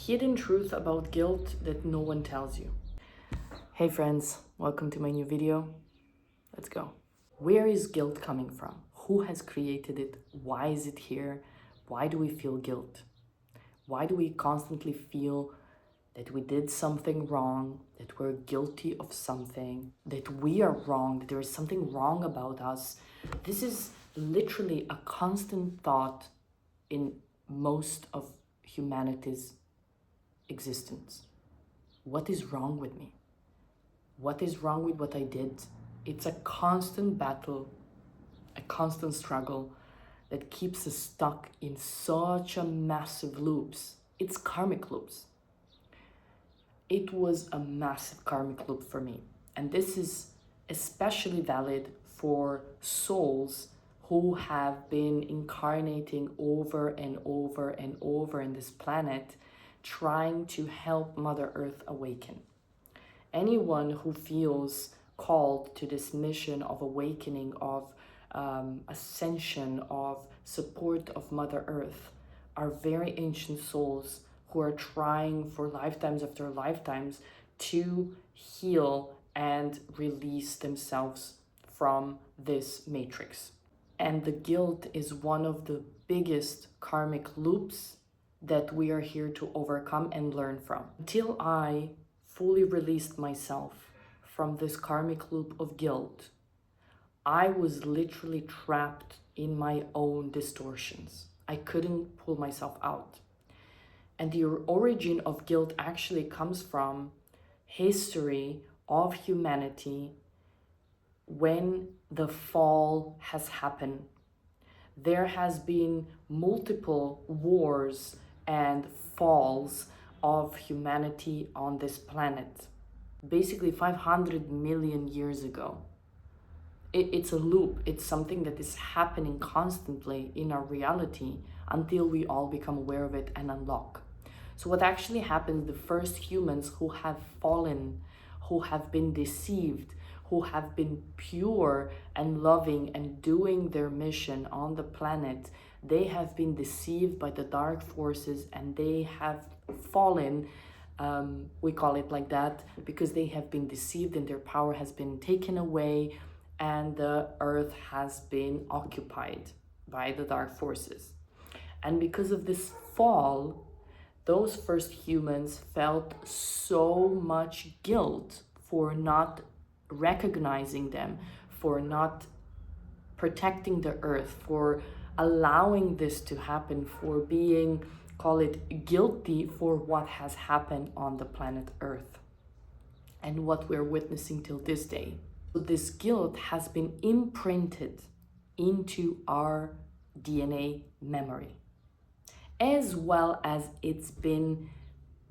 hidden truth about guilt that no one tells you. Hey friends, welcome to my new video. Let's go. Where is guilt coming from? Who has created it? Why is it here? Why do we feel guilt? Why do we constantly feel that we did something wrong, that we're guilty of something, that we are wrong, that there is something wrong about us? This is literally a constant thought in most of humanity's existence. What is wrong with me? What is wrong with what I did? It's a constant battle, a constant struggle that keeps us stuck in such a massive loops. It's karmic loops. It was a massive karmic loop for me. And this is especially valid for souls who have been incarnating over and over and over in this planet, trying to help Mother Earth awaken. Anyone who feels called to this mission of awakening, of ascension, of support of Mother Earth, are very ancient souls who are trying for lifetimes after lifetimes to heal and release themselves from this matrix. And the guilt is one of the biggest karmic loops that we are here to overcome and learn from. Until I fully released myself from this karmic loop of guilt, I was literally trapped in my own distortions. I couldn't pull myself out. And the origin of guilt actually comes from history of humanity. When the fall has happened, there has been multiple wars and falls of humanity on this planet. Basically 500 million years ago. It's a loop. It's something that is happening constantly in our reality until we all become aware of it and unlock. So what actually happens, the first humans who have fallen, who have been deceived, who have been pure and loving and doing their mission on the planet, they have been deceived by the dark forces and they have fallen. We call it like that because they have been deceived and their power has been taken away and the earth has been occupied by the dark forces. And because of this fall, those first humans felt so much guilt for not recognizing them, for not protecting the earth, for allowing this to happen, for being, call it, guilty for what has happened on the planet Earth and what we're witnessing till this day. So this guilt has been imprinted into our DNA memory, as well as it's been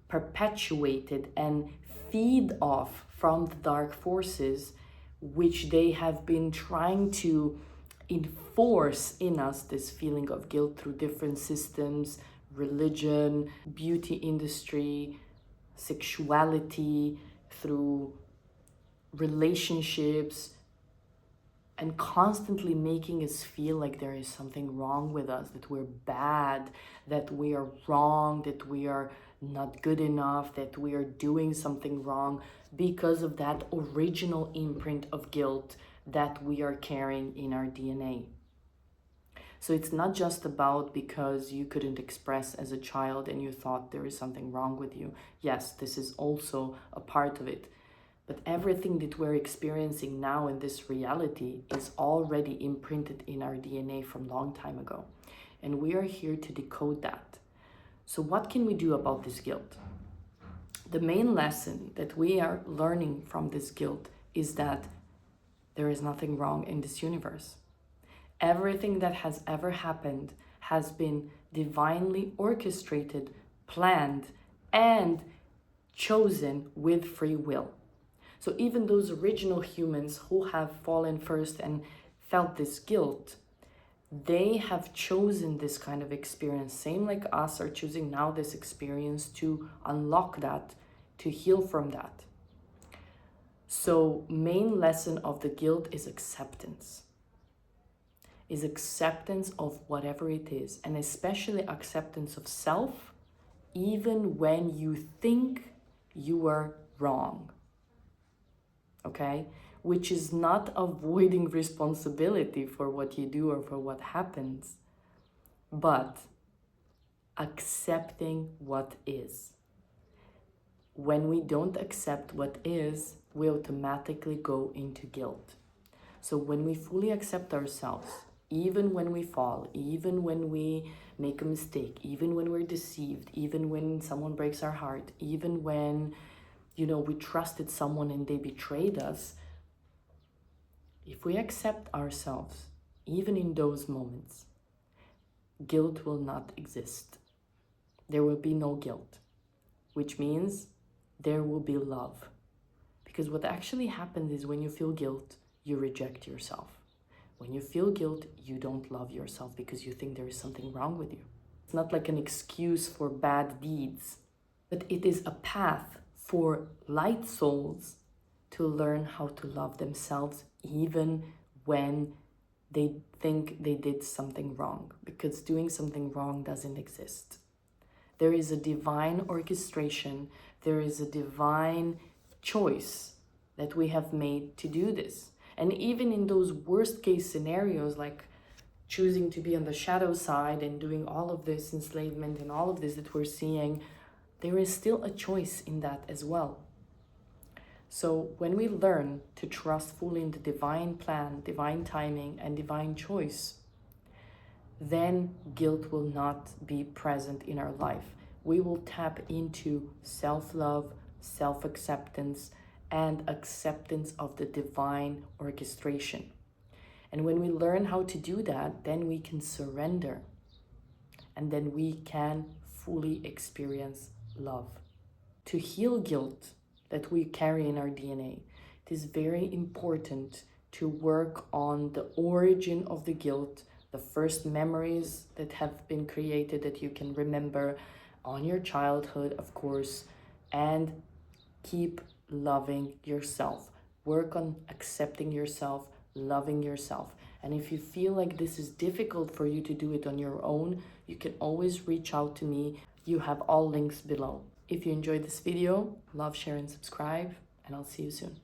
perpetuated and feed off from the dark forces, which they have been trying to enforce in us this feeling of guilt through different systems, religion, beauty industry, sexuality, through relationships, and constantly making us feel like there is something wrong with us, that we're bad, that we are wrong, that we are not good enough, that we are doing something wrong because of that original imprint of guilt that we are carrying in our DNA. So it's not just about because you couldn't express as a child and you thought there is something wrong with you. Yes, this is also a part of it. But everything that we're experiencing now in this reality is already imprinted in our DNA from a long time ago. And we are here to decode that. So what can we do about this guilt? The main lesson that we are learning from this guilt is that there is nothing wrong in this universe. Everything that has ever happened has been divinely orchestrated, planned, and chosen with free will. So even those original humans who have fallen first and felt this guilt, they have chosen this kind of experience. Same like us are choosing now this experience to unlock that, to heal from that. So main lesson of the guilt is acceptance. Is acceptance of whatever it is, and especially acceptance of self, even when you think you are wrong. Okay? Which is not avoiding responsibility for what you do or for what happens, but accepting what is. When we don't accept what is, we automatically go into guilt. So when we fully accept ourselves, even when we fall, even when we make a mistake, even when we're deceived, even when someone breaks our heart, even when, we trusted someone and they betrayed us, if we accept ourselves, even in those moments, guilt will not exist. There will be no guilt, which means there will be love. Because what actually happens is when you feel guilt, you reject yourself. When you feel guilt, you don't love yourself because you think there is something wrong with you. It's not like an excuse for bad deeds, but it is a path for light souls to learn how to love themselves even when they think they did something wrong, because doing something wrong doesn't exist. There is a divine orchestration, there is a divine choice that we have made to do this. And even in those worst case scenarios, like choosing to be on the shadow side and doing all of this enslavement and all of this that we're seeing, there is still a choice in that as well. So when we learn to trust fully in the divine plan, divine timing, and divine choice, then guilt will not be present in our life. We will tap into self-love, self-acceptance, and acceptance of the divine orchestration. And when we learn how to do that, then we can surrender. And then we can fully experience love. To heal guilt that we carry in our DNA, it is very important to work on the origin of the guilt, the first memories that have been created that you can remember on your childhood, of course, and keep loving yourself. Work on accepting yourself, loving yourself. And if you feel like this is difficult for you to do it on your own, you can always reach out to me. You have all links below. If you enjoyed this video, love, share, and subscribe, and I'll see you soon.